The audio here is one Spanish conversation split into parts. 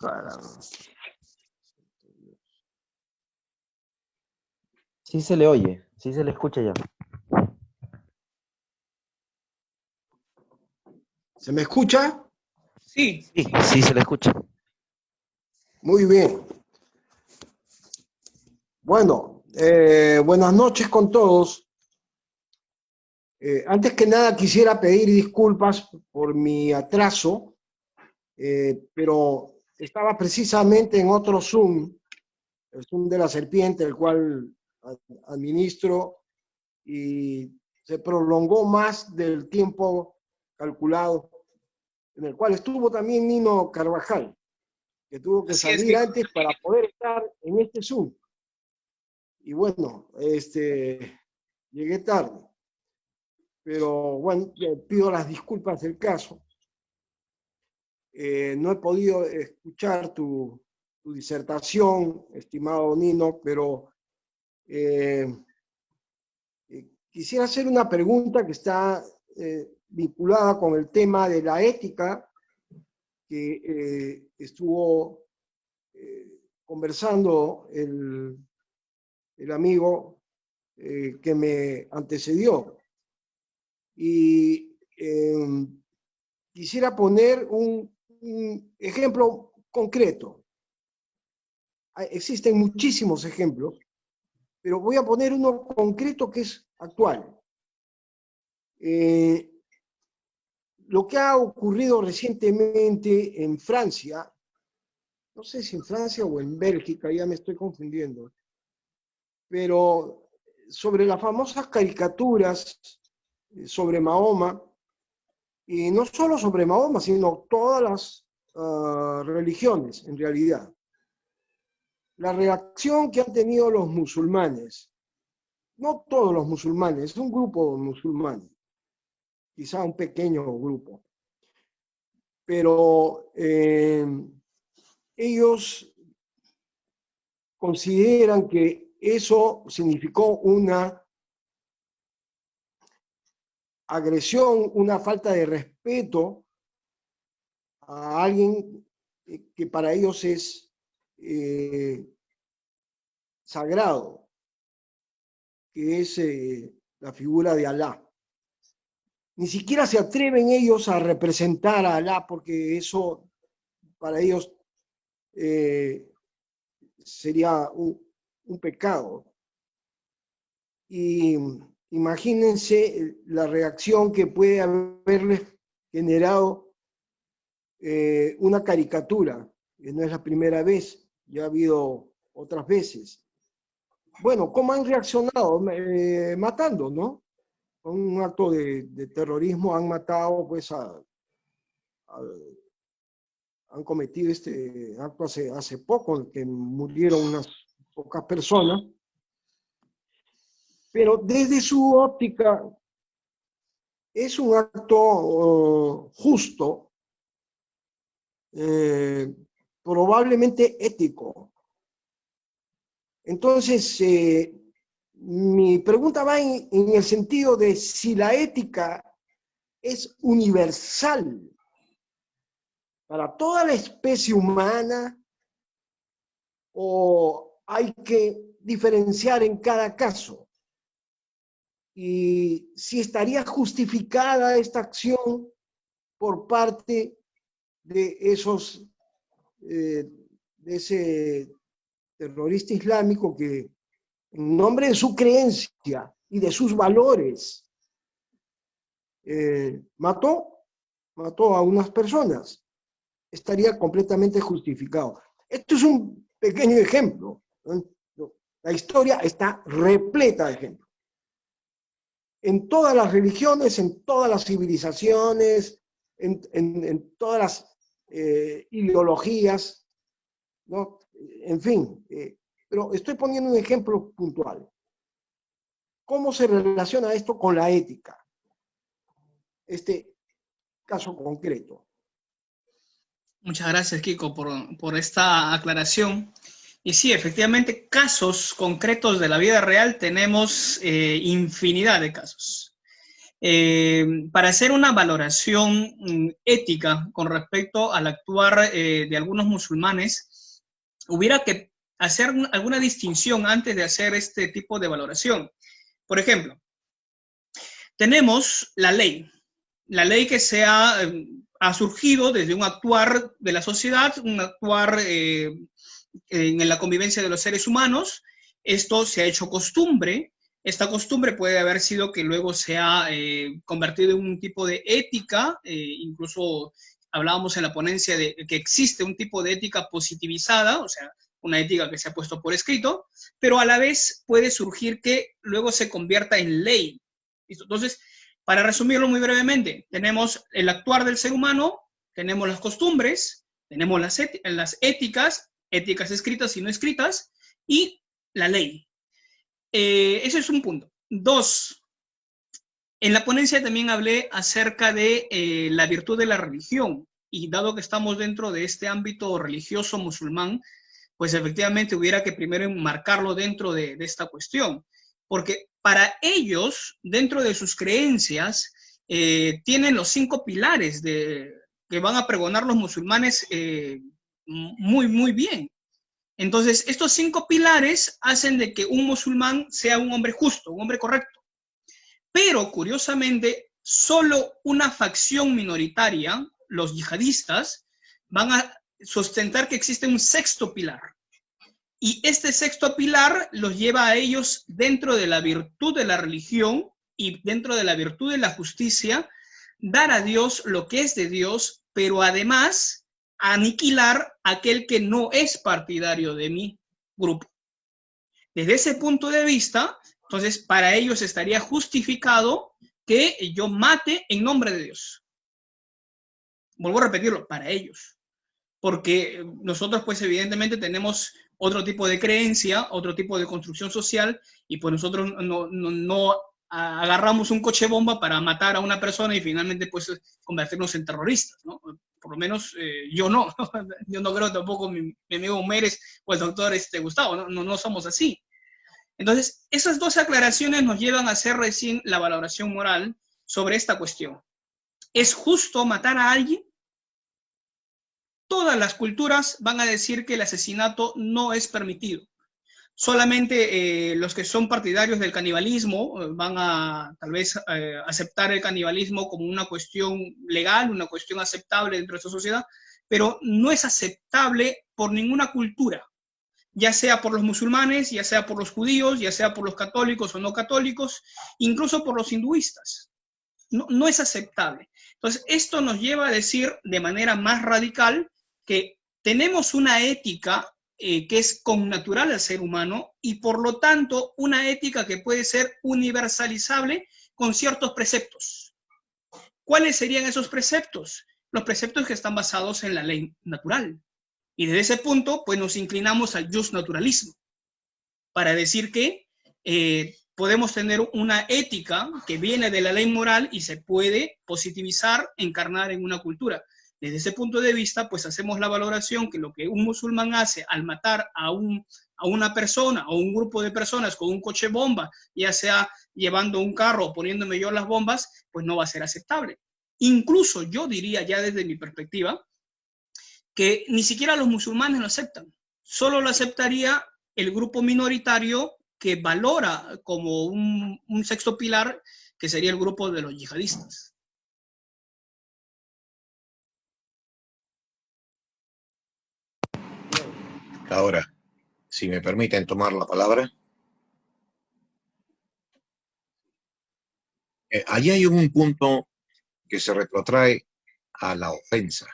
Caramba. Sí se le oye, sí se le escucha ya. ¿Se me escucha? Sí. Sí, sí se le escucha. Muy bien. Bueno, buenas noches con todos. Antes que nada quisiera pedir disculpas por mi atraso, pero estaba precisamente en otro Zoom, el Zoom de la serpiente, el cual administro, y se prolongó más del tiempo calculado, en el cual estuvo también Nino Carvajal, que tuvo que Así es, salir Kiko. antes para poder estar en este Zoom. Y bueno, llegué tarde, pero bueno, pido las disculpas del caso. No he podido escuchar tu disertación, estimado Nino, pero quisiera hacer una pregunta que está vinculada con el tema de la ética que estuvo conversando el amigo que me antecedió. Y quisiera poner un ejemplo concreto. Existen muchísimos ejemplos, pero voy a poner uno concreto que es actual. Lo que ha ocurrido recientemente en Francia, no sé si en Francia o en Bélgica, ya me estoy confundiendo, pero sobre las famosas caricaturas sobre Mahoma, y no solo sobre Mahoma, sino todas las religiones, en realidad. La reacción que han tenido los musulmanes, no todos los musulmanes, es un grupo musulmán, quizá un pequeño grupo, pero ellos consideran que eso significó una agresión, una falta de respeto a alguien que para ellos es sagrado, que es la figura de Alá. Ni siquiera se atreven ellos a representar a Alá porque eso para ellos sería un pecado. Y imagínense la reacción que puede haberles generado una caricatura, que no es la primera vez, ya ha habido otras veces. Bueno, ¿cómo han reaccionado? Matando, ¿no? Con un acto de terrorismo han matado, pues, han cometido este acto hace poco, en que murieron unas pocas personas, pero desde su óptica es un acto justo, probablemente ético. Entonces, mi pregunta va en el sentido de si la ética es universal para toda la especie humana o hay que diferenciar en cada caso. Y si estaría justificada esta acción por parte de de ese terrorista islámico que en nombre de su creencia y de sus valores mató a unas personas. Estaría completamente justificado. Esto es un pequeño ejemplo, ¿no? La historia está repleta de ejemplos. En todas las religiones, en todas las civilizaciones, en todas las ideologías, ¿no? En fin, pero estoy poniendo un ejemplo puntual. ¿Cómo se relaciona esto con la ética? Este caso concreto. Muchas gracias, Kiko, por esta aclaración. Y sí, efectivamente, casos concretos de la vida real tenemos infinidad de casos. para hacer una valoración ética con respecto al actuar de algunos musulmanes, hubiera que hacer alguna distinción antes de hacer este tipo de valoración. Por ejemplo, tenemos la ley que ha surgido desde un actuar de la sociedad, un actuar en la convivencia de los seres humanos. Esto se ha hecho costumbre. Esta costumbre puede haber sido que luego se ha convertido en un tipo de ética, incluso hablábamos en la ponencia de que existe un tipo de ética positivizada, o sea, una ética que se ha puesto por escrito, pero a la vez puede surgir que luego se convierta en ley. ¿Listo? Entonces, para resumirlo muy brevemente, tenemos el actuar del ser humano, tenemos las costumbres, tenemos las éticas escritas y no escritas, y la ley. Ese es un punto. Dos, en la ponencia también hablé acerca de la virtud de la religión, y dado que estamos dentro de este ámbito religioso musulmán, pues efectivamente hubiera que primero enmarcarlo dentro de esta cuestión, porque para ellos, dentro de sus creencias, tienen los 5 pilares que van a pregonar los musulmanes muy, muy bien. Entonces, estos 5 pilares hacen de que un musulmán sea un hombre justo, un hombre correcto. Pero, curiosamente, solo una facción minoritaria, los yihadistas, van a sustentar que existe un 6º pilar. Y este 6º pilar los lleva a ellos, dentro de la virtud de la religión y dentro de la virtud de la justicia, dar a Dios lo que es de Dios, pero además aniquilar a aquel que no es partidario de mi grupo. Desde ese punto de vista, entonces, para ellos estaría justificado que yo mate en nombre de Dios. Vuelvo a repetirlo, para ellos. Porque nosotros, pues, evidentemente tenemos otro tipo de creencia, otro tipo de construcción social, y pues nosotros no agarramos un coche bomba para matar a una persona y finalmente, pues, convertirnos en terroristas, ¿no? Por lo menos yo no. Yo no creo tampoco mi amigo Mérez o el doctor Gustavo, no somos así. Entonces, esas 2 aclaraciones nos llevan a hacer recién la valoración moral sobre esta cuestión. ¿Es justo matar a alguien? Todas las culturas van a decir que el asesinato no es permitido. Solamente los que son partidarios del canibalismo van a tal vez aceptar el canibalismo como una cuestión legal, una cuestión aceptable dentro de esta sociedad, pero no es aceptable por ninguna cultura, ya sea por los musulmanes, ya sea por los judíos, ya sea por los católicos o no católicos, incluso por los hinduistas. No es aceptable. Entonces, esto nos lleva a decir de manera más radical que tenemos una ética que es connatural al ser humano y por lo tanto una ética que puede ser universalizable con ciertos preceptos. ¿Cuáles serían esos preceptos? Los preceptos que están basados en la ley natural. Y desde ese punto, pues nos inclinamos al justnaturalismo para decir que podemos tener una ética que viene de la ley moral y se puede positivizar, encarnar en una cultura. Desde ese punto de vista, pues hacemos la valoración que lo que un musulmán hace al matar a una persona o un grupo de personas con un coche bomba, ya sea llevando un carro o poniéndome yo las bombas, pues no va a ser aceptable. Incluso yo diría ya desde mi perspectiva que ni siquiera los musulmanes lo aceptan. Solo lo aceptaría el grupo minoritario que valora como un 6º pilar, que sería el grupo de los yihadistas. Ahora, si me permiten tomar la palabra. Allí hay un punto que se retrotrae a la ofensa.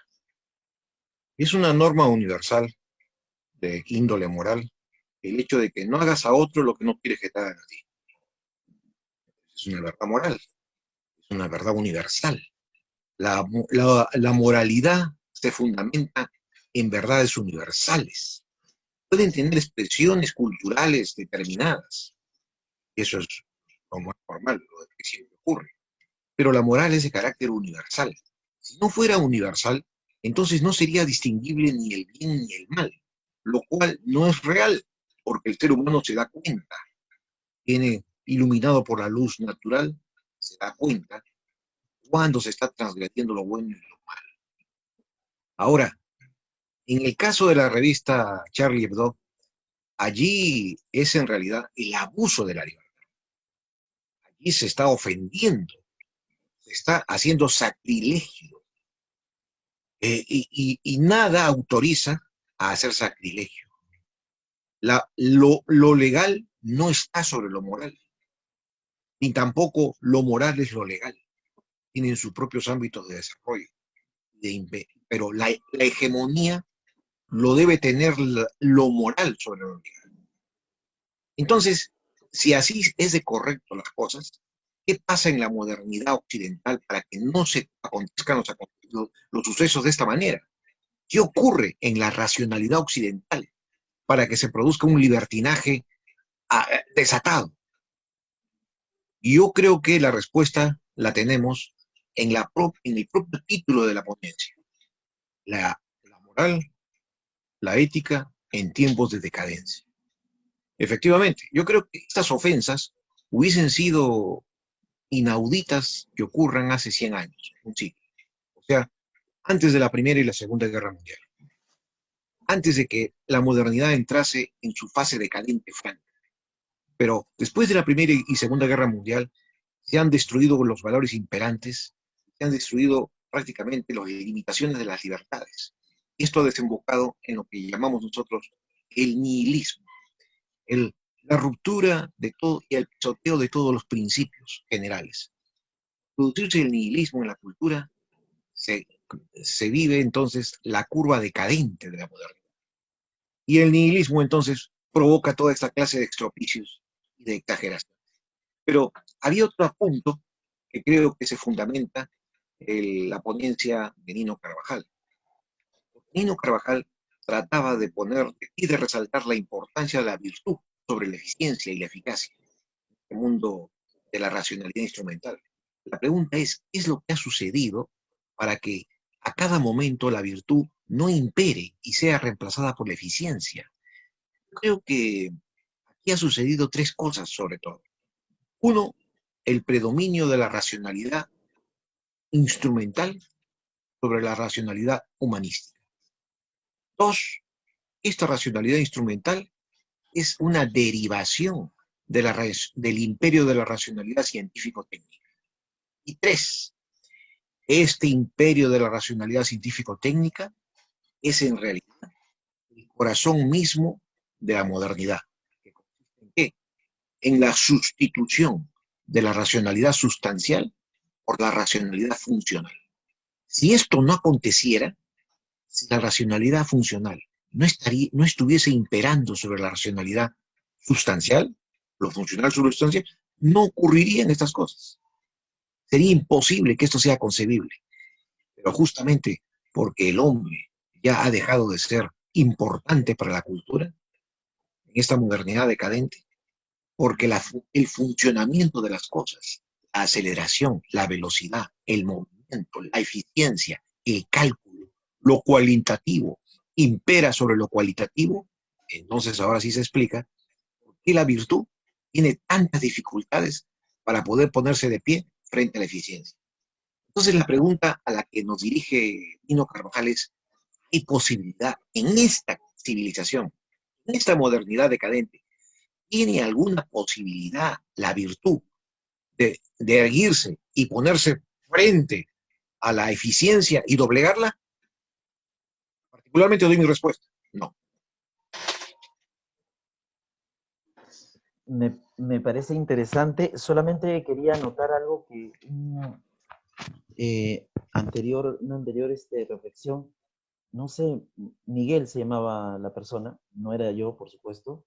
Es una norma universal de índole moral el hecho de que no hagas a otro lo que no quieres que te hagan a ti. Es una verdad moral, es una verdad universal. La moralidad se fundamenta en verdades universales. Pueden tener expresiones culturales determinadas. Eso es lo más normal, lo que siempre ocurre. Pero la moral es de carácter universal. Si no fuera universal, entonces no sería distinguible ni el bien ni el mal, lo cual no es real, porque el ser humano se da cuenta, tiene iluminado por la luz natural, se da cuenta cuando se está transgrediendo lo bueno y lo malo. Ahora, en el caso de la revista Charlie Hebdo, allí es en realidad el abuso de la libertad. Allí se está ofendiendo, se está haciendo sacrilegio. Y nada autoriza a hacer sacrilegio. Lo legal no está sobre lo moral, ni tampoco lo moral es lo legal. Tienen sus propios ámbitos de desarrollo. Pero la hegemonía lo debe tener lo moral sobre lo legal. Entonces, si así es de correcto las cosas, ¿qué pasa en la modernidad occidental para que no se acontezcan los sucesos de esta manera? ¿Qué ocurre en la racionalidad occidental para que se produzca un libertinaje desatado? Y yo creo que la respuesta la tenemos en el propio título de la ponencia. La moral, la ética en tiempos de decadencia. Efectivamente, yo creo que estas ofensas hubiesen sido inauditas que ocurran hace 100 años, un siglo. O sea, antes de la Primera y la Segunda Guerra Mundial. Antes de que la modernidad entrase en su fase decadente franca. Pero después de la Primera y Segunda Guerra Mundial, se han destruido los valores imperantes, se han destruido prácticamente las limitaciones de las libertades. Esto ha desembocado en lo que llamamos nosotros el nihilismo, la ruptura de todo y el pisoteo de todos los principios generales. Producirse el nihilismo en la cultura, se vive entonces la curva decadente de la modernidad. Y el nihilismo entonces provoca toda esta clase de extropicios y de exageraciones. Pero había otro punto que creo que se fundamenta en la ponencia de Nino Carvajal. Nino Carvajal trataba de poner y de resaltar la importancia de la virtud sobre la eficiencia y la eficacia en el mundo de la racionalidad instrumental. La pregunta es, ¿qué es lo que ha sucedido para que a cada momento la virtud no impere y sea reemplazada por la eficiencia? Creo que aquí ha sucedido tres cosas sobre todo. Uno, el predominio de la racionalidad instrumental sobre la racionalidad humanística. Dos, esta racionalidad instrumental es una derivación del imperio de la racionalidad científico-técnica. Y tres, este imperio de la racionalidad científico-técnica es en realidad el corazón mismo de la modernidad. ¿En qué? En la sustitución de la racionalidad sustancial por la racionalidad funcional. Si esto no aconteciera, si la racionalidad funcional no estuviese imperando sobre la racionalidad sustancial, lo funcional sobre lo sustancial, no ocurrirían estas cosas. Sería imposible que esto sea concebible. Pero justamente porque el hombre ya ha dejado de ser importante para la cultura, en esta modernidad decadente, porque el funcionamiento de las cosas, la aceleración, la velocidad, el movimiento, la eficiencia, el cálculo, lo cualitativo, impera sobre lo cualitativo, entonces ahora sí se explica por qué la virtud tiene tantas dificultades para poder ponerse de pie frente a la eficiencia. Entonces la pregunta a la que nos dirige Nino Carvajal es, ¿hay posibilidad en esta civilización, en esta modernidad decadente, tiene alguna posibilidad la virtud de erguirse y ponerse frente a la eficiencia y doblegarla? Particularmente doy mi respuesta, no. Me parece interesante. Solamente quería anotar algo que una anterior reflexión, no sé, Miguel se llamaba la persona, no era yo, por supuesto,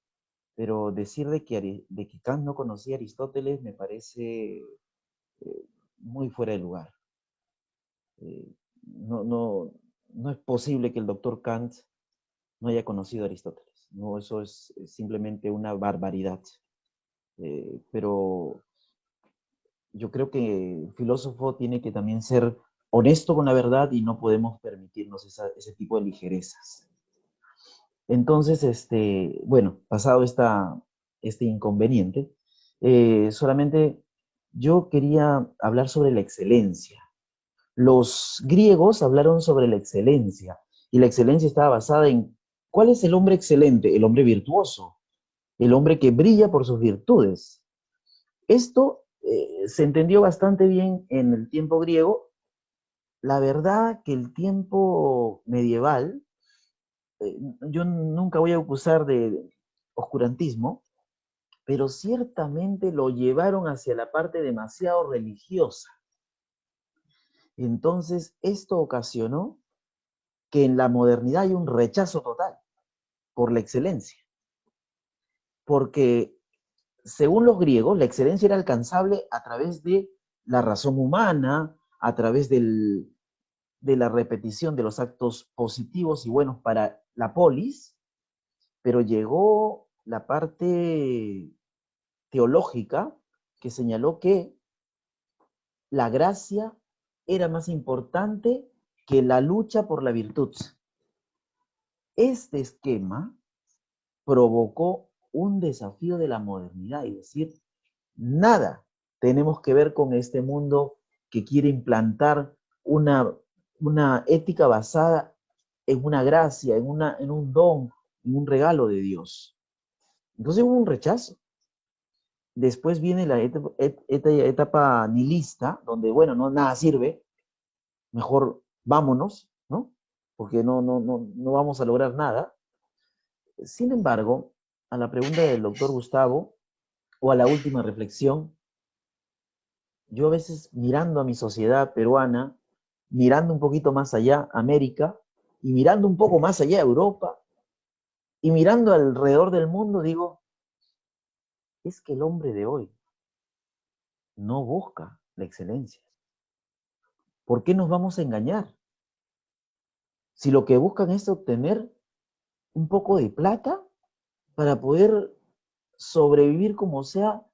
pero decir de que Kant no conocía a Aristóteles me parece muy fuera de lugar. No, no, no es posible que el doctor Kant no haya conocido a Aristóteles. No, eso es simplemente una barbaridad. Pero yo creo que el filósofo tiene que también ser honesto con la verdad y no podemos permitirnos ese tipo de ligerezas. Entonces, bueno, pasado este inconveniente, solamente yo quería hablar sobre la excelencia. Los griegos hablaron sobre la excelencia, y la excelencia estaba basada en ¿cuál es el hombre excelente? El hombre virtuoso, el hombre que brilla por sus virtudes. Esto se entendió bastante bien en el tiempo griego. La verdad que el tiempo medieval, yo nunca voy a acusar de oscurantismo, pero ciertamente lo llevaron hacia la parte demasiado religiosa. Entonces, esto ocasionó que en la modernidad hay un rechazo total por la excelencia, porque según los griegos, la excelencia era alcanzable a través de la razón humana, a través de la repetición de los actos positivos y buenos para la polis, pero llegó la parte teológica que señaló que la gracia era más importante que la lucha por la virtud. Este esquema provocó un desafío de la modernidad y decir, nada tenemos que ver con este mundo que quiere implantar una ética basada en una gracia, en un don, en un regalo de Dios. Entonces hubo un rechazo. Después viene la etapa nihilista, donde, bueno, no, nada sirve, mejor vámonos, ¿no? Porque no vamos a lograr nada. Sin embargo, a la pregunta del doctor Gustavo, o a la última reflexión, yo a veces mirando a mi sociedad peruana, mirando un poquito más allá, América, y mirando un poco más allá, Europa, y mirando alrededor del mundo, digo, es que el hombre de hoy no busca la excelencia. ¿Por qué nos vamos a engañar? Si lo que buscan es obtener un poco de plata para poder sobrevivir como sea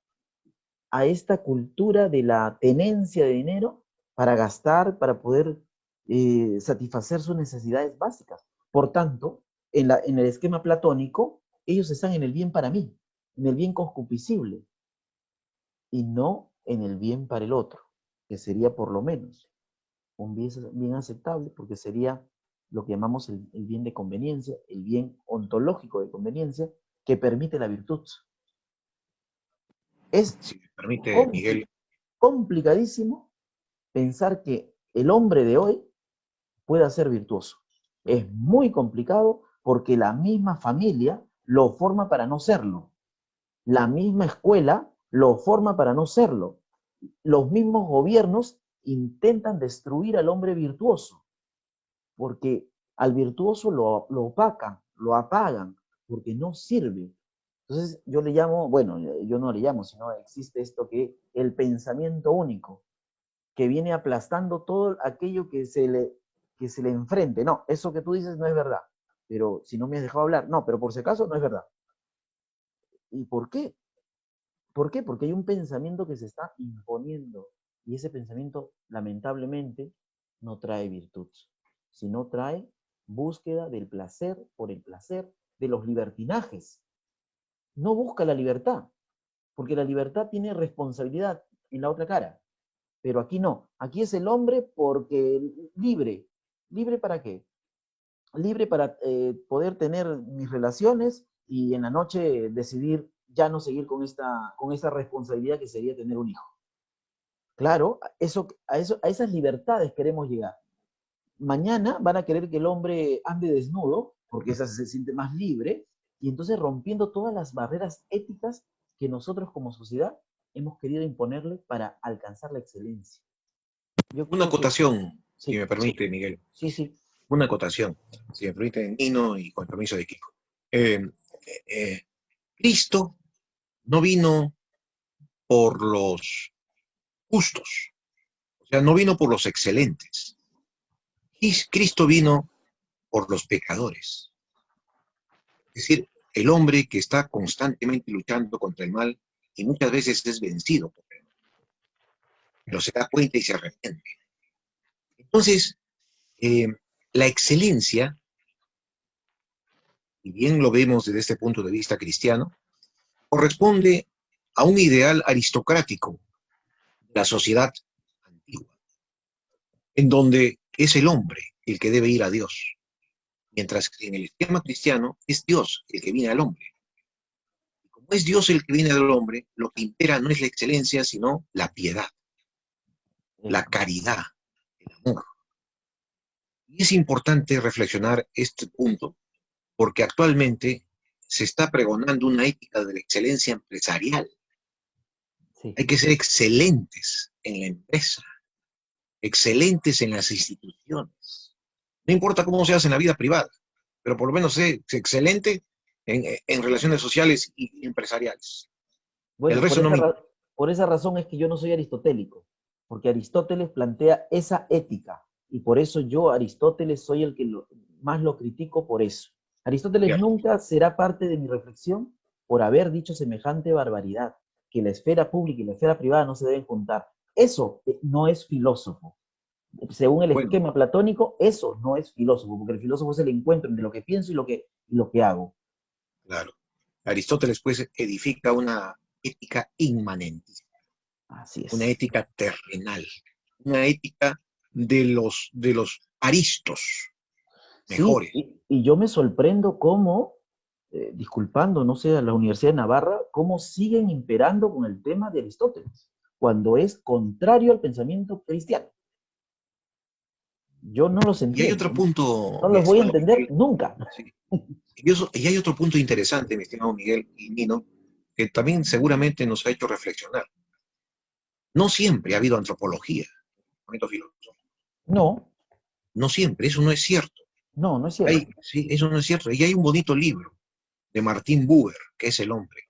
a esta cultura de la tenencia de dinero para gastar, para poder satisfacer sus necesidades básicas. Por tanto, en el esquema platónico, ellos están en el bien para mí, en el bien concupiscible, y no en el bien para el otro, que sería por lo menos un bien aceptable, porque sería lo que llamamos el bien de conveniencia, el bien ontológico de conveniencia, que permite la virtud. Es Si me permite, Miguel, complicadísimo pensar que el hombre de hoy pueda ser virtuoso. Es muy complicado porque la misma familia lo forma para no serlo. La misma escuela lo forma para no serlo. Los mismos gobiernos intentan destruir al hombre virtuoso, porque al virtuoso lo opacan, lo apagan, porque no sirve. Entonces yo le llamo, bueno, yo no le llamo, sino existe esto que el pensamiento único, que viene aplastando todo aquello que se le enfrente. No, eso que tú dices no es verdad, pero si no me has dejado hablar, no, pero por si acaso no es verdad. ¿Y por qué? ¿Por qué? Porque hay un pensamiento que se está imponiendo y ese pensamiento, lamentablemente, no trae virtud, sino trae búsqueda del placer por el placer, de los libertinajes. No busca la libertad, porque la libertad tiene responsabilidad en la otra cara. Pero aquí no, aquí es el hombre porque libre. ¿Libre para qué? Libre para poder tener mis relaciones y en la noche decidir ya no seguir con esta responsabilidad que sería tener un hijo. Claro, a esas libertades queremos llegar. Mañana van a querer que el hombre ande desnudo, porque esa se siente más libre, y entonces rompiendo todas las barreras éticas que nosotros como sociedad hemos querido imponerle para alcanzar la excelencia. Yo una creo que acotación, si sí, me permite, Miguel, sí, sí. una acotación, si me permite, Nino, y con permiso de Kiko. Eh, eh, Cristo no vino por los justos, o sea, no vino por los excelentes. Cristo vino por los pecadores. Es decir, el hombre que está constantemente luchando contra el mal y muchas veces es vencido por él, pero se da cuenta y se arrepiente. Entonces, la excelencia, y bien lo vemos desde este punto de vista cristiano, corresponde a un ideal aristocrático la sociedad antigua, en donde es el hombre el que debe ir a Dios, mientras que en el esquema cristiano es Dios el que viene al hombre. Y como es Dios el que viene al hombre, lo que impera no es la excelencia, sino la piedad, la caridad, el amor. Y es importante reflexionar este punto, porque actualmente se está pregonando una ética de la excelencia empresarial. Sí. Hay que ser excelentes en la empresa, excelentes en las instituciones. No importa cómo seas en la vida privada, pero por lo menos sé excelente en relaciones sociales y empresariales. El Bueno, resto no me... por esa razón es que yo no soy aristotélico, porque Aristóteles plantea esa ética, y por eso yo, Aristóteles, soy el que más lo critico por eso. Aristóteles Ya. nunca será parte de mi reflexión por haber dicho semejante barbaridad, que la esfera pública y la esfera privada no se deben juntar. Eso no es filósofo. Según el Bueno, esquema platónico, eso no es filósofo, porque el filósofo es el encuentro entre lo que pienso y lo que hago. claro. Aristóteles pues edifica una ética inmanentista, Así una es. ética terrenal, una ética de los aristos Sí, mejores. y yo me sorprendo cómo, disculpando, no sé, a la Universidad de Navarra, cómo siguen imperando con el tema de Aristóteles, cuando es contrario al pensamiento cristiano. Yo no los Y hay entiendo, otro punto, no mi los voy a estimado entender Miguel, nunca. sí. Y hay otro punto interesante, mi estimado Miguel y Nino, que también seguramente nos ha hecho reflexionar. No siempre ha habido antropología, momento filosófico. No, No siempre, eso no es cierto. no, no es cierto. Sí, eso no es cierto. Y hay un bonito libro de Martin Buber, que es El hombre.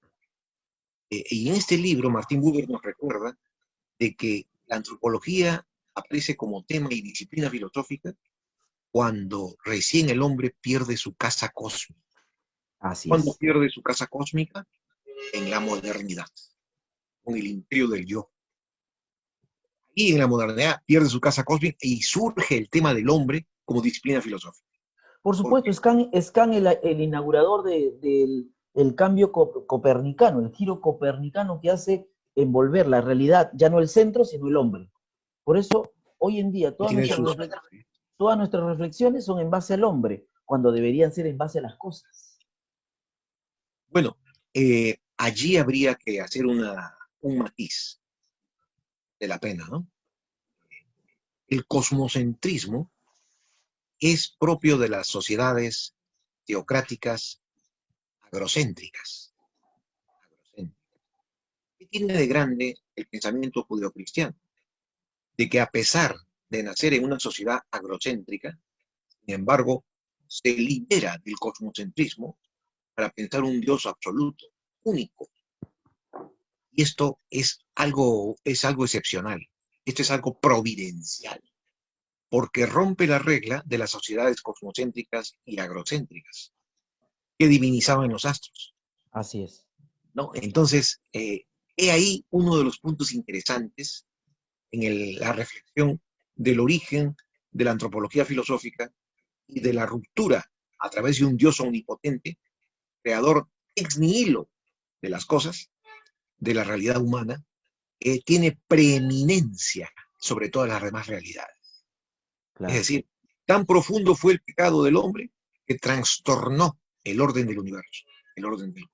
Y en este libro, Martin Buber nos recuerda de que la antropología aparece como tema y disciplina filosófica cuando recién el hombre pierde su casa cósmica. Así ¿Cuándo es. pierde su casa cósmica? En la modernidad, con el imperio del yo. Y en la modernidad pierde su casa cósmica y surge el tema del hombre como disciplina filosófica. Por supuesto, Porque es Kant el inaugurador del el cambio copernicano, el giro copernicano que hace envolver la realidad, ya no el centro, sino el hombre. Por eso, hoy en día, tiene sus... todas nuestras reflexiones son en base al hombre, cuando deberían ser en base a las cosas. Bueno, allí habría que hacer un matiz de la pena, ¿no? El cosmocentrismo es propio de las sociedades teocráticas agrocéntricas. ¿Qué tiene de grande el pensamiento judeocristiano? De que a pesar de nacer en una sociedad agrocéntrica, sin embargo, se libera del cosmocentrismo para pensar un Dios absoluto, único. Y esto es algo excepcional. Esto es algo providencial, porque rompe la regla de las sociedades cosmocéntricas y agrocéntricas, que divinizaban los astros, Así es. ¿no? Entonces, he ahí uno de los puntos interesantes en la reflexión del origen de la antropología filosófica y de la ruptura a través de un Dios omnipotente, creador ex nihilo de las cosas, de la realidad humana, tiene preeminencia sobre todas las demás realidades. Es Claro. decir, tan profundo fue el pecado del hombre que trastornó el orden del universo, el orden del mundo.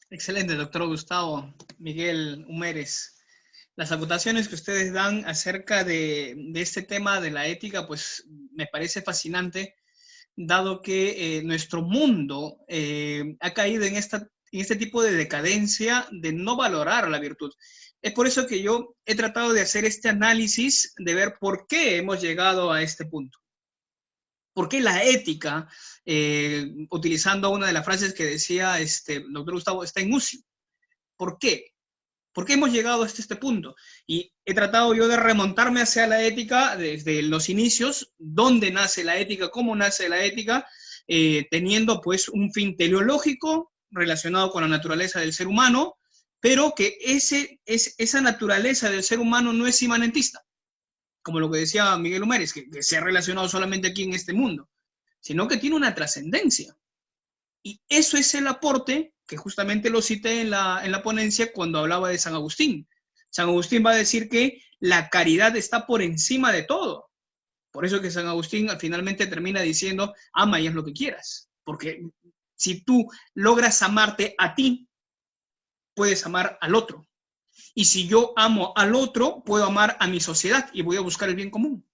Excelente, doctor Gustavo Miguel Humérez. Las acotaciones que ustedes dan acerca de este tema de la ética, pues me parece fascinante, dado que nuestro mundo ha caído en este tipo de decadencia de no valorar la virtud. Es por eso que yo he tratado de hacer este análisis, de ver por qué hemos llegado a este punto. ¿Por qué la ética, utilizando una de las frases que decía doctor Gustavo, está en UCI? ¿Por qué? ¿Por qué hemos llegado hasta este punto? Y he tratado yo de remontarme hacia la ética desde los inicios, dónde nace la ética, cómo nace la ética, teniendo pues un fin teleológico relacionado con la naturaleza del ser humano, pero que esa naturaleza del ser humano no es inmanentista, como lo que decía Miguel Humérez, que se ha relacionado solamente aquí en este mundo, sino que tiene una trascendencia. Y eso es el aporte que justamente lo cité en la ponencia cuando hablaba de San Agustín. San Agustín va a decir que la caridad está por encima de todo. Por eso que San Agustín finalmente termina diciendo, ama y haz lo que quieras. Porque si tú logras amarte a ti, puedes amar al otro. Y si yo amo al otro, puedo amar a mi sociedad y voy a buscar el bien común.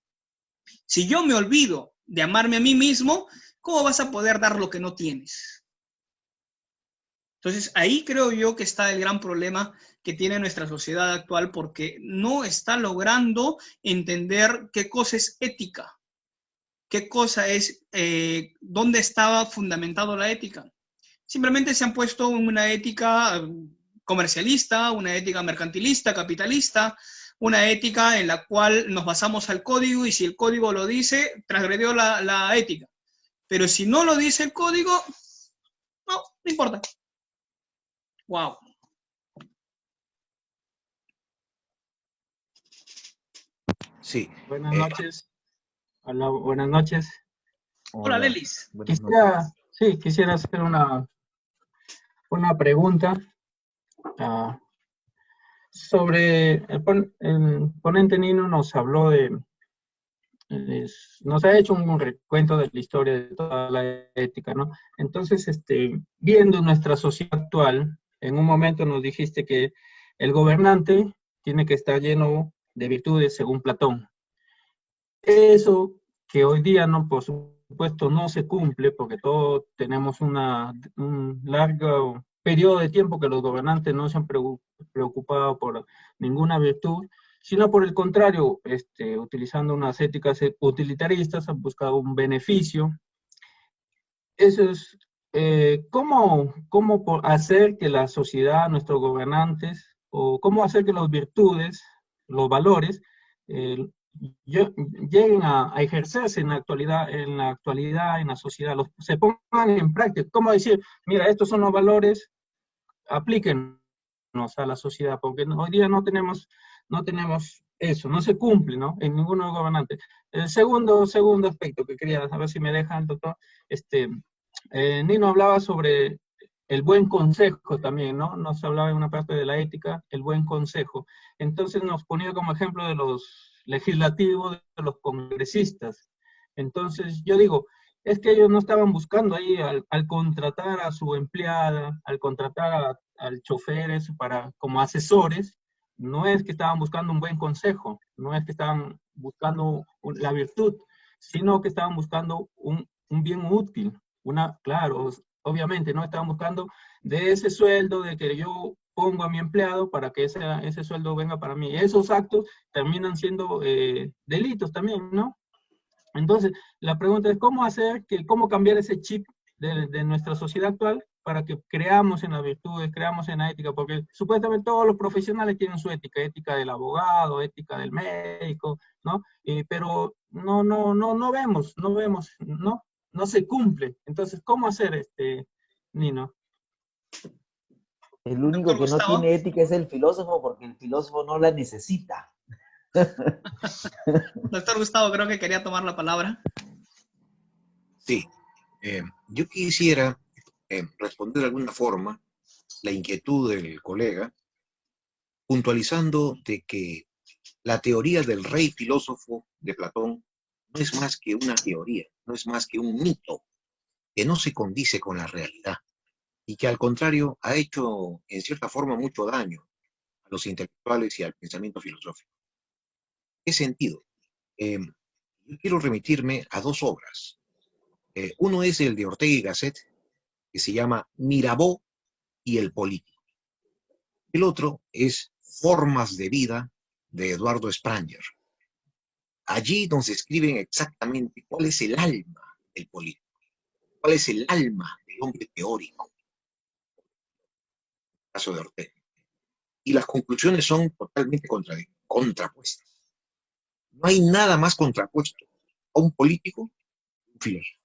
Si yo me olvido de amarme a mí mismo, ¿cómo vas a poder dar lo que no tienes? Entonces, ahí creo yo que está el gran problema que tiene nuestra sociedad actual, porque no está logrando entender qué cosa es ética, qué cosa es, dónde estaba fundamentado la ética. Simplemente se han puesto una ética comercialista, una ética mercantilista, capitalista, una ética en la cual nos basamos al código y si el código lo dice, transgredió la ética. Pero si no lo dice el código, no importa. Wow. Sí. Buenas noches. Hola, buenas noches. Hola, Lelis. Quisiera hacer una pregunta sobre el ponente Nino nos habló nos ha hecho un recuento de la historia de toda la ética, ¿no? Entonces, viendo nuestra sociedad actual, en un momento nos dijiste que el gobernante tiene que estar lleno de virtudes según Platón. Eso que hoy día, no, por supuesto, no se cumple porque todos tenemos un largo periodo de tiempo que los gobernantes no se han preocupado por ninguna virtud, sino por el contrario, utilizando unas éticas utilitaristas, han buscado un beneficio. Eso es, ¿cómo hacer que la sociedad, nuestros gobernantes, o cómo hacer que las virtudes, los valores, lleguen a ejercerse en la actualidad, en la sociedad, se pongan en práctica? ¿Cómo decir, mira, estos son los valores, aplíquenlos a la sociedad? Porque hoy día no tenemos eso, no se cumple, ¿no? En ninguno de los gobernantes. El segundo aspecto que quería, a ver si me deja el doctor, Nino hablaba sobre el buen consejo también, ¿no? Nos hablaba en una parte de la ética, el buen consejo. Entonces nos ponía como ejemplo de los legislativos, de los congresistas. Entonces yo digo, es que ellos no estaban buscando ahí al contratar a su empleada, al contratar al chofer como asesores, no es que estaban buscando un buen consejo, no es que estaban buscando la virtud, sino que estaban buscando un bien útil. Claro, obviamente no estaban buscando de ese sueldo de que yo pongo a mi empleado para que ese sueldo venga para mí. Esos actos terminan siendo delitos también, ¿no? Entonces, la pregunta es cómo cambiar ese chip de nuestra sociedad actual para que creamos en las virtudes, creamos en la ética, porque supuestamente todos los profesionales tienen su ética, ética del abogado, ética del médico, ¿no? Pero no vemos, no se cumple. Entonces, ¿cómo hacer, Nino? El único que no tiene ética es el filósofo, porque el filósofo no la necesita. Doctor Gustavo, creo que quería tomar la palabra. Sí. Yo quisiera responder de alguna forma la inquietud del colega, puntualizando de que la teoría del rey filósofo de Platón no es más que una teoría, no es más que un mito que no se condice con la realidad y que al contrario ha hecho en cierta forma mucho daño a los intelectuales y al pensamiento filosófico. ¿Qué sentido? Yo quiero remitirme a dos obras. Uno es el de Ortega y Gasset, que se llama Mirabeau y el político. El otro es Formas de vida, de Eduardo Spranger. Allí nos describen exactamente cuál es el alma del político, cuál es el alma del hombre teórico, en el caso de Ortega. Y las conclusiones son totalmente contrapuestas. No hay nada más contrapuesto a un político que un filósofo.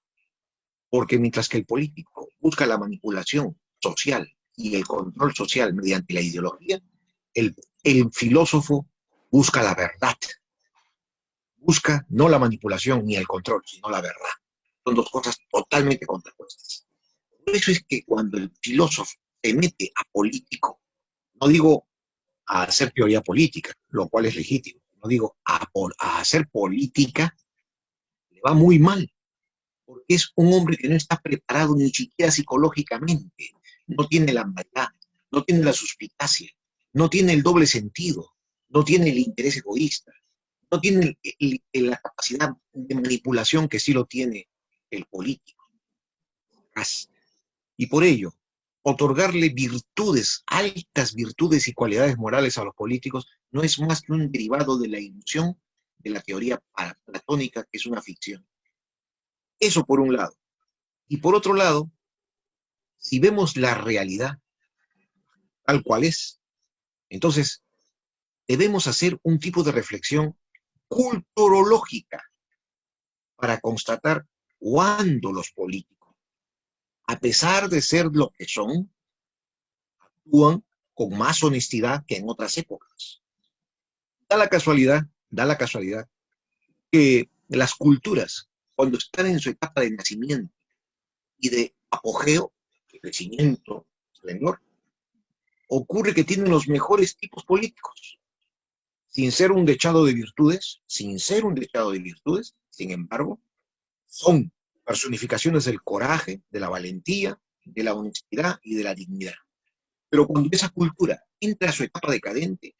Porque mientras que el político busca la manipulación social y el control social mediante la ideología, el filósofo busca la verdad. Busca no la manipulación ni el control, sino la verdad. Son dos cosas totalmente contrapuestas. Por eso es que cuando el filósofo se mete a político, no digo a hacer teoría política, lo cual es legítimo, no digo a hacer política, le va muy mal, porque es un hombre que no está preparado ni siquiera psicológicamente, no tiene la maldad, no tiene la suspicacia, no tiene el doble sentido, no tiene el interés egoísta, no tiene la capacidad de manipulación que sí lo tiene el político. Y por ello, otorgarle virtudes, altas virtudes y cualidades morales a los políticos no es más que un derivado de la ilusión de la teoría platónica, que es una ficción. Eso por un lado. Y por otro lado, si vemos la realidad tal cual es, entonces debemos hacer un tipo de reflexión culturológica para constatar cuándo los políticos, a pesar de ser lo que son, actúan con más honestidad que en otras épocas. Da la casualidad que las culturas, cuando están en su etapa de nacimiento y de apogeo, de crecimiento, esplendor, ocurre que tienen los mejores tipos políticos, sin ser un dechado de virtudes, sin embargo, son personificaciones del coraje, de la valentía, de la honestidad y de la dignidad. Pero cuando esa cultura entra a su etapa decadente,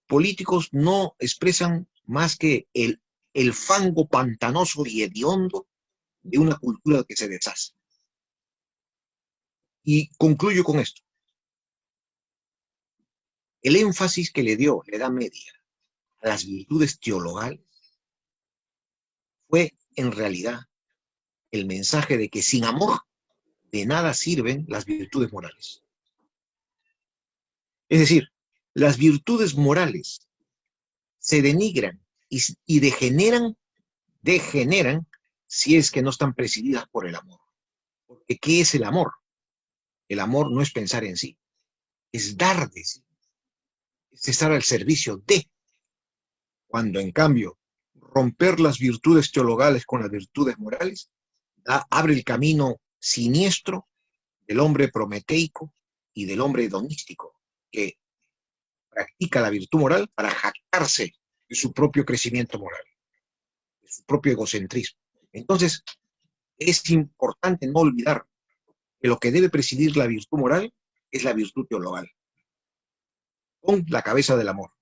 políticos no expresan más que el fango pantanoso y hediondo de una cultura que se deshace. Y concluyo con esto. El énfasis que le dio la Edad Media a las virtudes teologales fue en realidad el mensaje de que sin amor de nada sirven las virtudes morales. Es decir, las virtudes morales se denigran y degeneran si es que no están presididas por el amor. Porque ¿qué es el amor? El amor no es pensar en sí, es dar de sí, es estar al servicio de. Cuando en cambio romper las virtudes teologales con las virtudes morales abre el camino siniestro del hombre prometeico y del hombre hedonístico, que practica la virtud moral para jactarse de su propio crecimiento moral, de su propio egocentrismo. Entonces, es importante no olvidar que lo que debe presidir la virtud moral es la virtud teologal, con la cabeza del amor.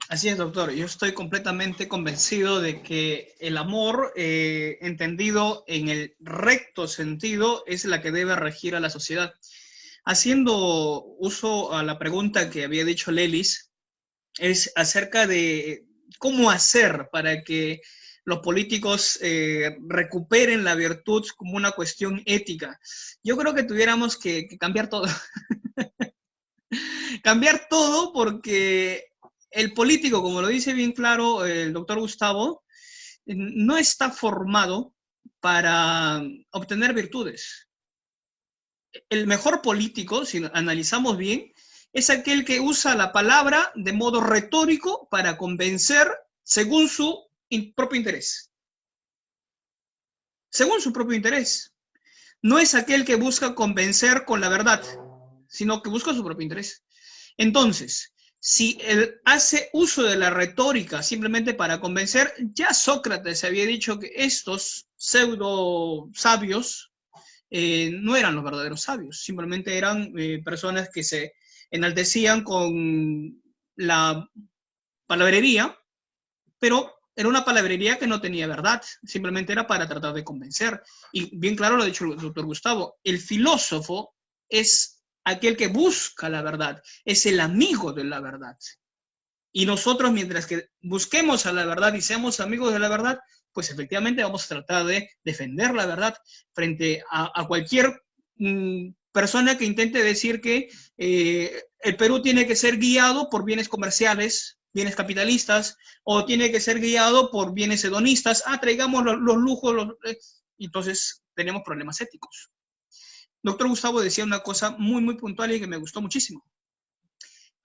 Así es, doctor. Yo estoy completamente convencido de que el amor, entendido en el recto sentido, es la que debe regir a la sociedad. Haciendo uso a la pregunta que había dicho Lelis, es acerca de cómo hacer para que los políticos recuperen la virtud como una cuestión ética. Yo creo que tuviéramos que cambiar todo. Cambiar todo porque el político, como lo dice bien claro el doctor Gustavo, no está formado para obtener virtudes. El mejor político, si analizamos bien, es aquel que usa la palabra de modo retórico para convencer según su propio interés. Según su propio interés. No es aquel que busca convencer con la verdad, sino que busca su propio interés. Entonces, si él hace uso de la retórica simplemente para convencer, ya Sócrates había dicho que estos pseudo sabios no eran los verdaderos sabios, simplemente eran personas que se enaltecían con la palabrería, pero era una palabrería que no tenía verdad, simplemente era para tratar de convencer. Y bien claro lo ha dicho el doctor Gustavo, el filósofo es aquel que busca la verdad, es el amigo de la verdad. Y nosotros, mientras que busquemos a la verdad y seamos amigos de la verdad, pues efectivamente vamos a tratar de defender la verdad frente a cualquier persona que intente decir que el Perú tiene que ser guiado por bienes comerciales, bienes capitalistas, o tiene que ser guiado por bienes hedonistas. Traigamos los lujos, entonces tenemos problemas éticos. Doctor Gustavo decía una cosa muy, muy puntual y que me gustó muchísimo.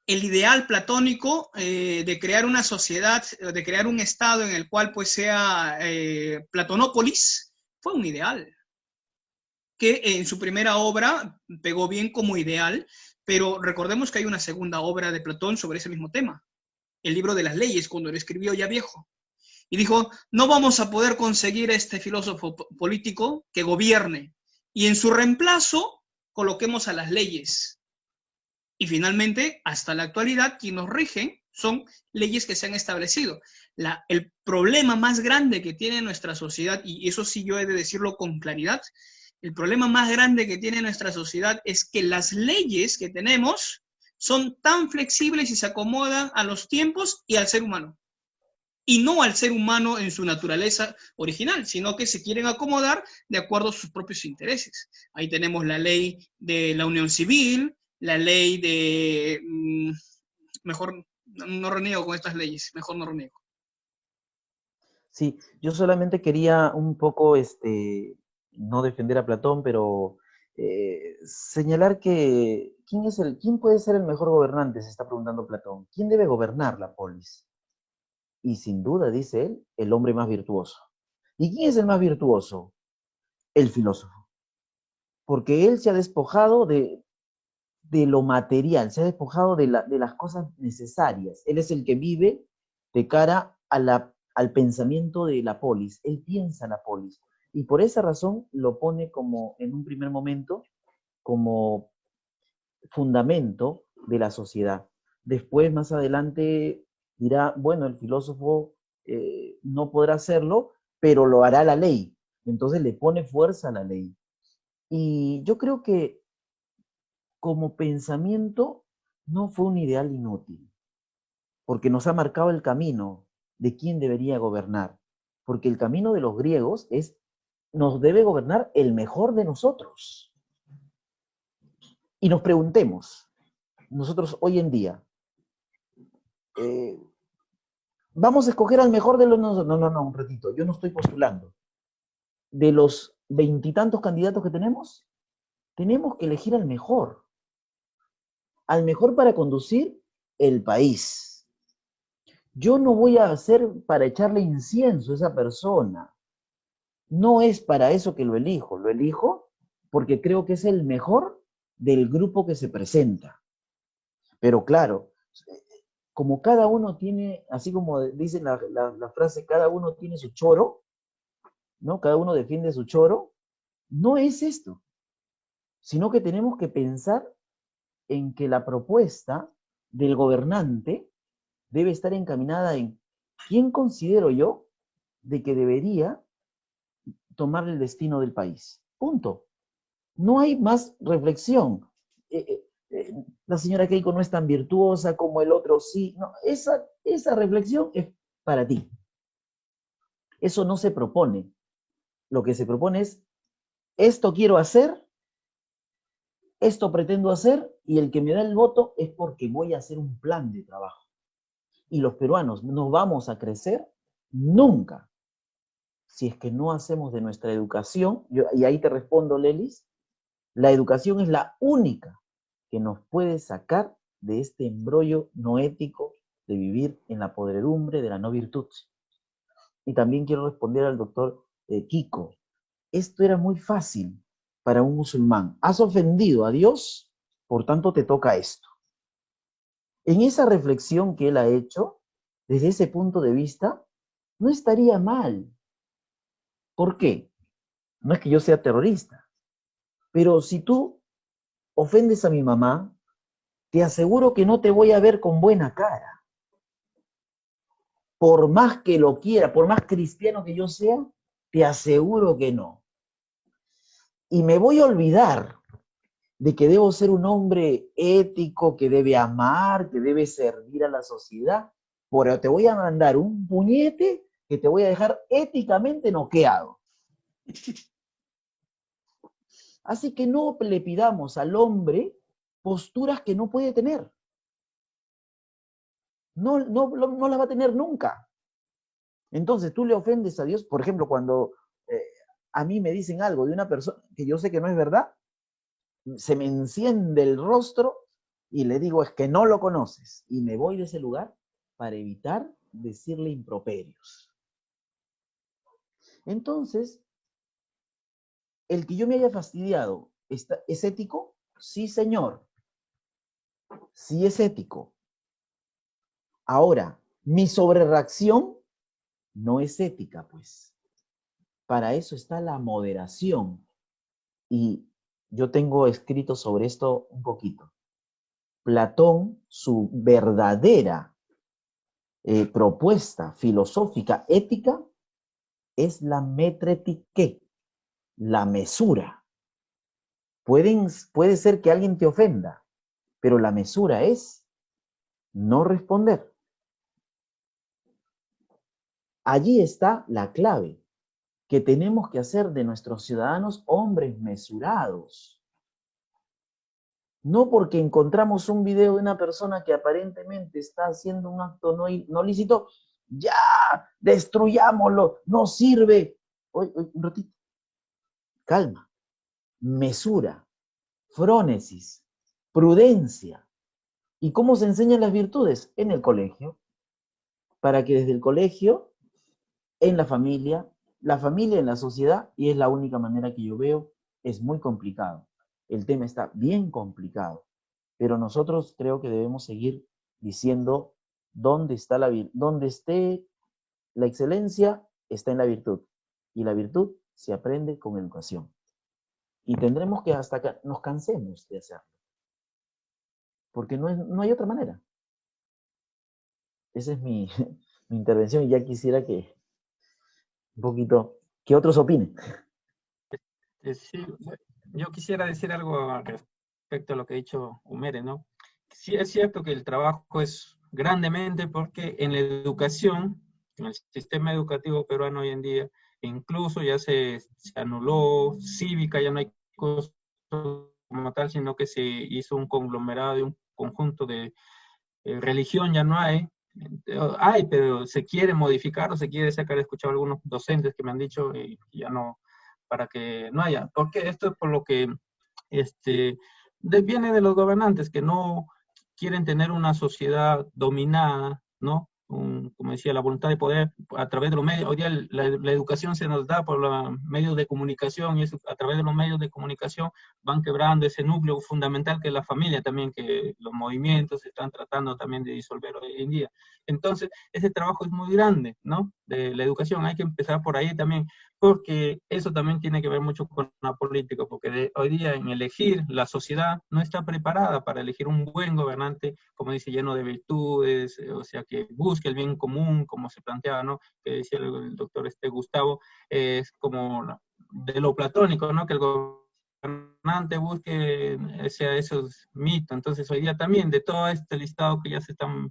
El ideal platónico de crear una sociedad, de crear un estado en el cual pues sea Platonópolis, fue un ideal. que en su primera obra pegó bien como ideal, pero recordemos que hay una segunda obra de Platón sobre ese mismo tema, el libro de las leyes, cuando lo escribió ya viejo. Y dijo, no vamos a poder conseguir a este filósofo político que gobierne, y en su reemplazo coloquemos a las leyes. Y finalmente, hasta la actualidad, quien nos rigen son leyes que se han establecido. El problema más grande que tiene nuestra sociedad, y eso sí yo he de decirlo con claridad, el problema más grande que tiene nuestra sociedad es que las leyes que tenemos son tan flexibles y se acomodan a los tiempos y al ser humano. Y no al ser humano en su naturaleza original, sino que se quieren acomodar de acuerdo a sus propios intereses. Ahí tenemos la ley de la unión civil, la ley de... mejor no reniego con estas leyes, mejor no reniego. Sí, yo solamente quería un poco, no defender a Platón, pero señalar que ¿quién puede ser el mejor gobernante? Se está preguntando Platón. ¿Quién debe gobernar la polis? Y sin duda, dice él, el hombre más virtuoso. ¿Y quién es el más virtuoso? El filósofo. Porque él se ha despojado de lo material, se ha despojado de las cosas necesarias. Él es el que vive de cara al pensamiento de la polis. Él piensa la polis. Y por esa razón lo pone como, en un primer momento, como fundamento de la sociedad. Después, más adelante, dirá, bueno, el filósofo no podrá hacerlo, pero lo hará la ley. Entonces le pone fuerza a la ley. Y yo creo que como pensamiento no fue un ideal inútil, porque nos ha marcado el camino de quién debería gobernar. Porque el camino de los griegos es, nos debe gobernar el mejor de nosotros. Y nos preguntemos, nosotros hoy en día, ¿vamos a escoger al mejor de los... No, un ratito, yo no estoy postulando. De los 20 y tantos candidatos que tenemos que elegir al mejor para conducir el país. Yo no voy a hacer para echarle incienso a esa persona. No es para eso que lo elijo porque creo que es el mejor del grupo que se presenta. Pero claro, como cada uno tiene, así como dice la frase, cada uno tiene su choro, ¿no? Cada uno defiende su choro, no es esto, sino que tenemos que pensar en que la propuesta del gobernante debe estar encaminada en quién considero yo de que debería tomar el destino del país. Punto. No hay más reflexión. La señora Keiko no es tan virtuosa como el otro sí. No, esa reflexión es para ti. Eso no se propone. Lo que se propone es, esto quiero hacer, esto pretendo hacer, y el que me da el voto es porque voy a hacer un plan de trabajo. Y los peruanos no vamos a crecer nunca si es que no hacemos de nuestra educación, y ahí te respondo, Lelis, la educación es la única que nos puede sacar de este embrollo no ético de vivir en la podredumbre de la no virtud. Y también quiero responder al doctor Kiko. Esto era muy fácil para un musulmán. Has ofendido a Dios, por tanto te toca esto. En esa reflexión que él ha hecho, desde ese punto de vista, no estaría mal. ¿Por qué? No es que yo sea terrorista, pero si tú ofendes a mi mamá, te aseguro que no te voy a ver con buena cara. Por más que lo quiera, por más cristiano que yo sea, te aseguro que no. Y me voy a olvidar de que debo ser un hombre ético, que debe amar, que debe servir a la sociedad, pero te voy a mandar un puñete que te voy a dejar éticamente noqueado. Así que no le pidamos al hombre posturas que no puede tener. No las va a tener nunca. Entonces tú le ofendes a Dios, por ejemplo, cuando a mí me dicen algo de una persona que yo sé que no es verdad, se me enciende el rostro y le digo, es que no lo conoces. Y me voy de ese lugar para evitar decirle improperios. Entonces, ¿El que yo me haya fastidiado es ético? Sí, señor. Sí es ético. Ahora, mi sobrereacción no es ética, pues. Para eso está la moderación. Y yo tengo escrito sobre esto un poquito. Platón, su verdadera propuesta filosófica ética es la metretique, la mesura. Puede ser que alguien te ofenda, pero la mesura es no responder. Allí está la clave, que tenemos que hacer de nuestros ciudadanos hombres mesurados. No porque encontramos un video de una persona que aparentemente está haciendo un acto no lícito, ya, destruyámoslo, no sirve. Oye, un ratito, calma, mesura, frónesis, prudencia. ¿Y cómo se enseñan las virtudes? En el colegio. Para que desde el colegio, en la familia en la sociedad, y es la única manera que yo veo, es muy complicado. El tema está bien complicado, pero nosotros creo que debemos seguir diciendo dónde esté la excelencia, está en la virtud. Y la virtud se aprende con educación. Y tendremos que hasta que nos cansemos de hacerlo. Porque no hay otra manera. Esa es mi intervención y ya quisiera que un poquito, que otros opinen. Sí, yo quisiera decir algo respecto a lo que ha dicho Humere, ¿no? Sí es cierto que el trabajo es grandemente porque en la educación, en el sistema educativo peruano hoy en día, incluso ya se anuló cívica, ya no hay cosas como tal, sino que se hizo un conglomerado de un conjunto de religión, ya no hay. Hay, pero se quiere modificar o se quiere sacar. He escuchado algunos docentes que me han dicho ya no, para que no haya, porque esto es por lo que viene de los gobernantes que no quieren tener una sociedad dominada, ¿no? Como decía, la voluntad de poder a través de los medios. Hoy día la educación se nos da por los medios de comunicación y eso, a través de los medios de comunicación van quebrando ese núcleo fundamental que es la familia también, que los movimientos están tratando también de disolver hoy en día. Entonces, ese trabajo es muy grande, ¿no? De la educación, hay que empezar por ahí también, porque eso también tiene que ver mucho con la política, porque hoy día en elegir la sociedad no está preparada para elegir un buen gobernante, como dice, lleno de virtudes, o sea, que busque el bien común, como se planteaba, ¿no? Que decía el doctor Gustavo, es como de lo platónico, ¿no? Que el gobernante busque esos mitos. Entonces, hoy día también, de todo este listado que ya se están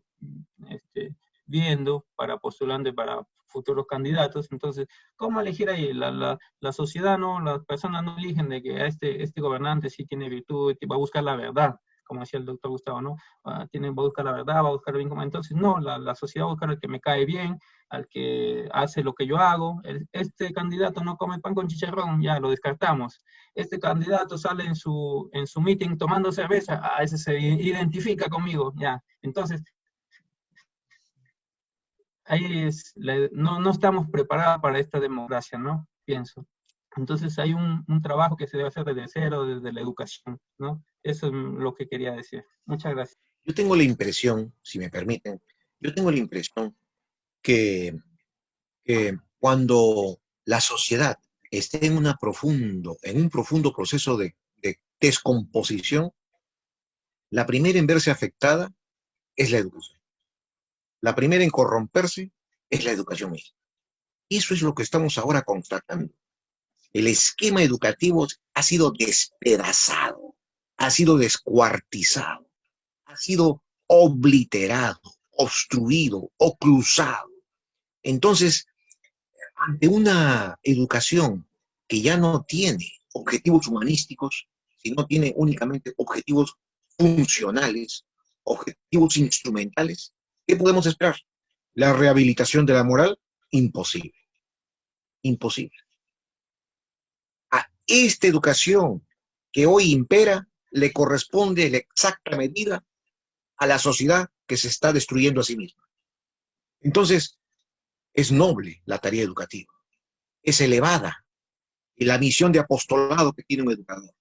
viendo para postulando para futuros candidatos, entonces, ¿cómo elegir ahí? La sociedad, ¿no? Las personas no eligen de que este gobernante sí tiene virtud, va a buscar la verdad, como decía el doctor Gustavo, ¿no? Va a buscar la verdad, va a buscar el bien común. Entonces, no, la sociedad va a buscar al que me cae bien, al que hace lo que yo hago. Este candidato no come pan con chicharrón, ya lo descartamos. Este candidato sale en su meeting tomando cerveza, a ese se identifica conmigo, ya. Entonces, ahí no estamos preparados para esta democracia, ¿no? Pienso. Entonces hay un trabajo que se debe hacer desde cero, desde la educación, ¿no? Eso es lo que quería decir. Muchas gracias. Yo tengo la impresión, si me permiten, yo tengo la impresión que cuando la sociedad esté en un profundo proceso de descomposición, la primera en verse afectada es la educación. La primera en corromperse es la educación misma. Eso es lo que estamos ahora constatando. El esquema educativo ha sido despedazado, ha sido descuartizado, ha sido obliterado, obstruido, oclusado. Entonces, ante una educación que ya no tiene objetivos humanísticos, sino tiene únicamente objetivos funcionales, objetivos instrumentales, ¿qué podemos esperar? ¿La rehabilitación de la moral? Imposible. Imposible. A esta educación que hoy impera le corresponde la exacta medida a la sociedad que se está destruyendo a sí misma. Entonces, es noble la tarea educativa, es elevada, y la misión de apostolado que tiene un educador.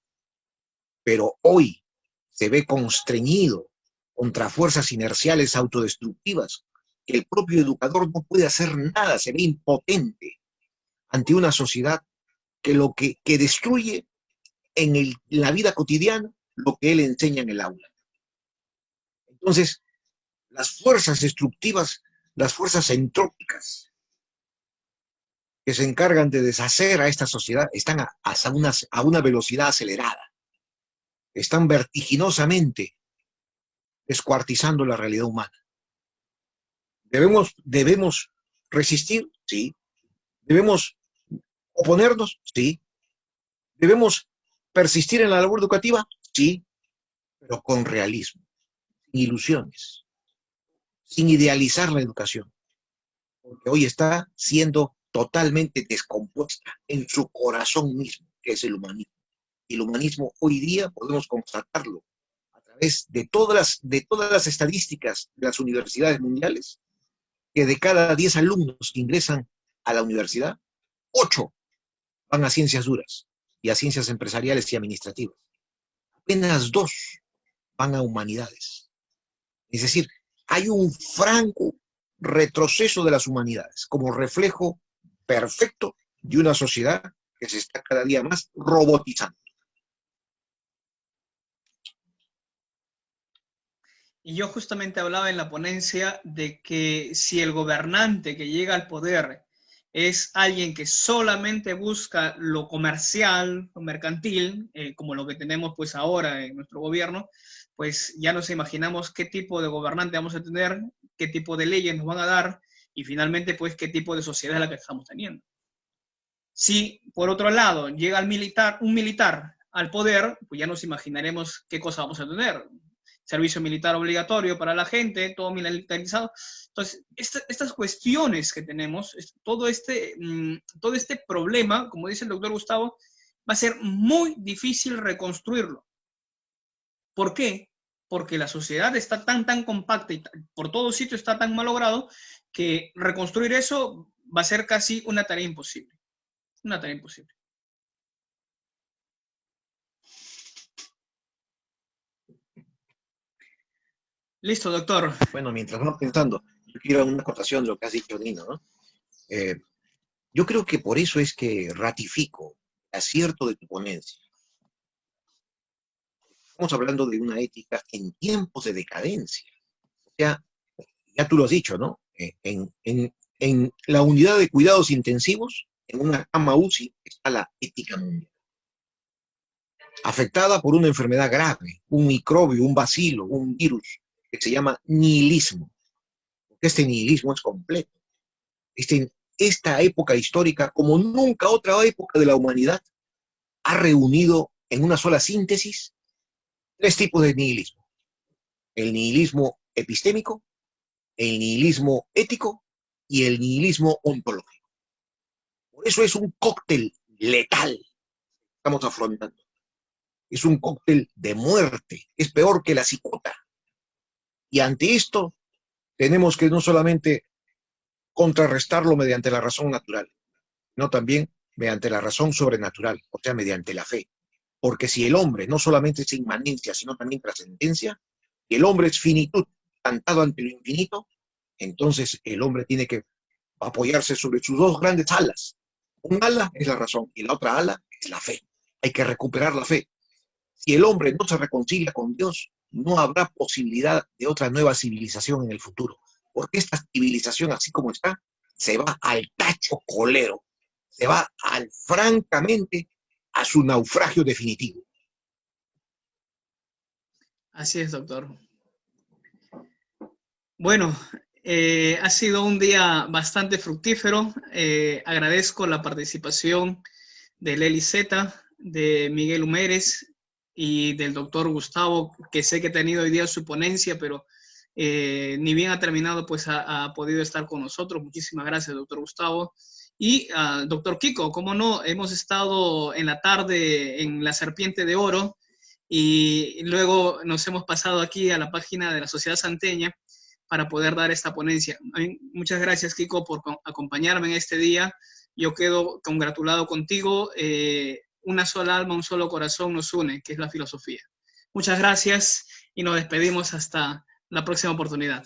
Pero hoy se ve constreñido contra fuerzas inerciales autodestructivas, que el propio educador no puede hacer nada, se ve impotente ante una sociedad que destruye en la vida cotidiana lo que él enseña en el aula. Entonces, las fuerzas destructivas, las fuerzas entrópicas que se encargan de deshacer a esta sociedad están a una velocidad acelerada. Están vertiginosamente descuartizando la realidad humana. ¿Debemos resistir? Sí. ¿Debemos oponernos? Sí. ¿Debemos persistir en la labor educativa? Sí, pero con realismo, sin ilusiones, sin idealizar la educación, porque hoy está siendo totalmente descompuesta en su corazón mismo, que es el humanismo. Y el humanismo hoy día podemos constatarlo a través de todas las estadísticas de las universidades mundiales, que de cada 10 alumnos que ingresan a la universidad, 8 van a ciencias duras y a ciencias empresariales y administrativas. Apenas 2 van a humanidades. Es decir, hay un franco retroceso de las humanidades como reflejo perfecto de una sociedad que se está cada día más robotizando. Y yo justamente hablaba en la ponencia de que si el gobernante que llega al poder es alguien que solamente busca lo comercial, lo mercantil, como lo que tenemos pues ahora en nuestro gobierno, pues ya nos imaginamos qué tipo de gobernante vamos a tener, qué tipo de leyes nos van a dar y finalmente pues qué tipo de sociedad es la que estamos teniendo. Si por otro lado llega un militar al poder, pues ya nos imaginaremos qué cosa vamos a tener. Servicio militar obligatorio para la gente, todo militarizado. Entonces, estas cuestiones que tenemos, todo este problema, como dice el doctor Gustavo, va a ser muy difícil reconstruirlo. ¿Por qué? Porque la sociedad está tan compacta y por todo sitio está tan malogrado que reconstruir eso va a ser casi una tarea imposible. Una tarea imposible. Listo, doctor. Bueno, mientras vamos pensando, yo quiero una acotación de lo que has dicho, Nino, ¿no? Yo creo que por eso es que ratifico el acierto de tu ponencia. Estamos hablando de una ética en tiempos de decadencia. O sea, ya tú lo has dicho, ¿no? En la unidad de cuidados intensivos, en una cama UCI, está la ética mundial. Afectada por una enfermedad grave, un microbio, un bacilo, un virus, que se llama nihilismo. Porque este nihilismo es completo. Esta época histórica, como nunca otra época de la humanidad, ha reunido en una sola síntesis 3 tipos de nihilismo. El nihilismo epistémico, el nihilismo ético y el nihilismo ontológico. Por eso es un cóctel letal que estamos afrontando. Es un cóctel de muerte, es peor que la cicota. Y ante esto tenemos que no solamente contrarrestarlo mediante la razón natural, sino también mediante la razón sobrenatural, o sea, mediante la fe. Porque si el hombre no solamente es inmanencia, sino también trascendencia, y el hombre es finitud, plantado ante lo infinito, entonces el hombre tiene que apoyarse sobre sus 2 grandes alas. Un ala es la razón y la otra ala es la fe. Hay que recuperar la fe. Si el hombre no se reconcilia con Dios, no habrá posibilidad de otra nueva civilización en el futuro. Porque esta civilización, así como está, se va al tacho colero. Se va francamente a su naufragio definitivo. Así es, doctor. Bueno, ha sido un día bastante fructífero. Agradezco la participación de Lely Zeta, de Miguel Humérez y del doctor Gustavo, que sé que ha tenido hoy día su ponencia, pero ni bien ha terminado, pues ha podido estar con nosotros. Muchísimas gracias, doctor Gustavo. Y doctor Kiko, cómo no, hemos estado en la tarde en La Serpiente de Oro y luego nos hemos pasado aquí a la página de la Sociedad Santeña para poder dar esta ponencia. Muchas gracias, Kiko, por acompañarme en este día yo quedo congratulado contigo. Una sola alma, un solo corazón nos une, que es la filosofía. Muchas gracias y nos despedimos hasta la próxima oportunidad.